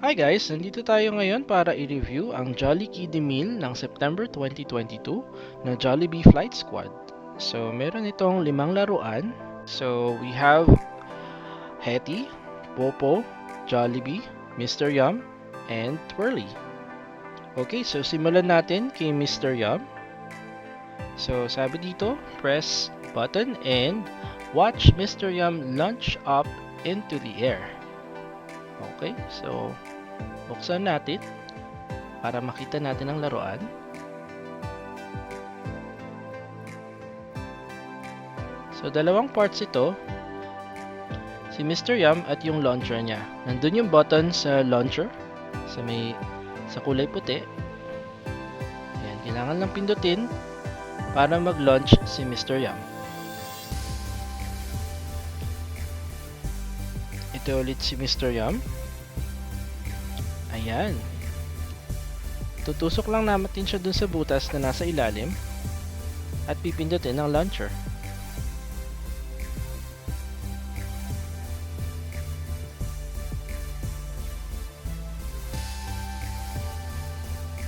Hi guys! Nandito tayo ngayon para i-review ang Jolly Kiddie Meal ng September 2022 na Jollibee Flight Squad. So, meron itong 5 laruan. So, we have Hetty, Popo, Jollibee, Mr. Yum, and Twirly. Okay, so simulan natin kay Mr. Yum. So, sabi dito, press button and watch Mr. Yum launch up into the air. Okay, so buksan natin para makita natin ang laruan. So, dalawang parts ito. Si Mr. Yum at yung launcher niya. Nandun yung button sa launcher. Sa kulay puti. Ayan, kailangan lang pindutin para mag-launch si Mr. Yum. Ito ulit si Mr. Yum. Ayan. Tutusok lang natin siya dun sa butas na nasa ilalim at pipindutin ang launcher.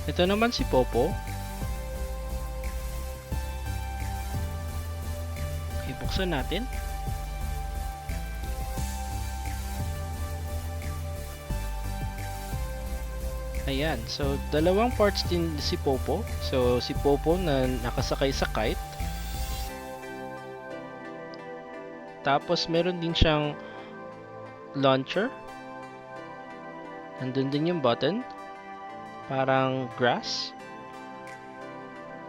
Ito naman si Popo. Ibuksan natin. Ayan, so dalawang parts din si Popo. So si Popo na nakasakay sa kite. Tapos meron din siyang launcher. Nandun din yung button. Parang grass.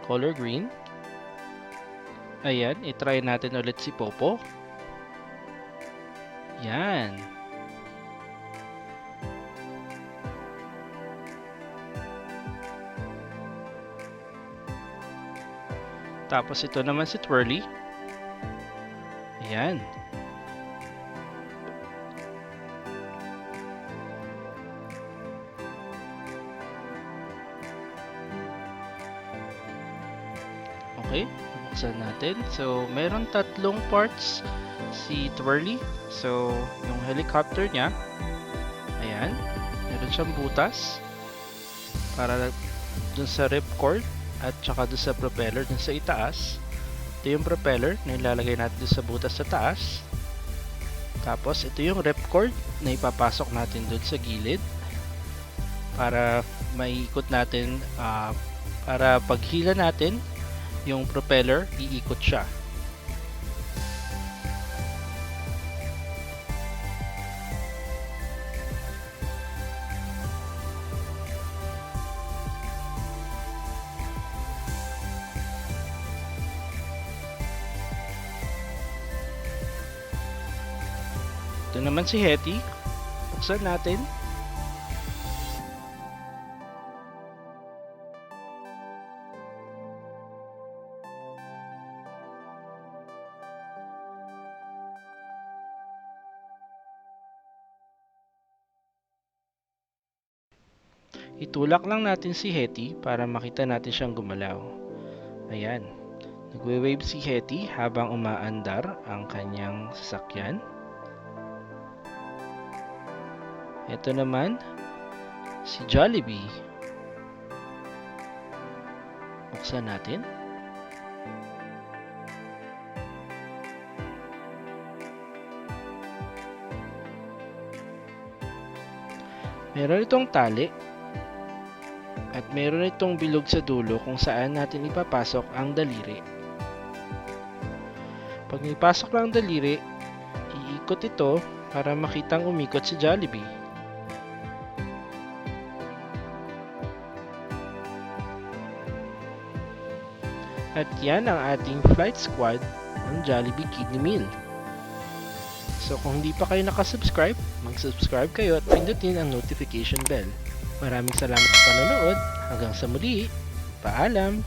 Color green. Ayan, itry natin ulit si Popo. Yan. Tapos ito naman si Twirly. Ayan. Okay, buksan natin. So, meron tatlong parts si Twirly. So, yung helicopter niya. Ayan. Meron siyang butas para dun sa ripcord at saka dun sa propeller dun sa itaas. Ito yung propeller na ilalagay natin dun sa butas sa taas. Tapos, ito yung ripcord na ipapasok natin dun sa gilid para maiikot natin, para paghila natin yung propeller, iikot siya. Ito naman si Hetty. Buksan natin. Itulak lang natin si Hetty para makita natin siyang gumalaw. Ayan. Nagwe-wave si Hetty habang umaandar ang kanyang sasakyan. Ito naman si Jollibee. Buksan natin. Meron itong tali at meron itong bilog sa dulo kung saan natin ipapasok ang daliri. Pag ipasok lang ang daliri, iikot ito para makitang umikot si Jollibee. At yan ang ating flight squad ng Jollibee Kiddie Meal. So kung hindi pa kayo nakasubscribe, mag-subscribe kayo at pindutin ang notification bell. Maraming salamat sa panonood. Hanggang sa muli. Paalam!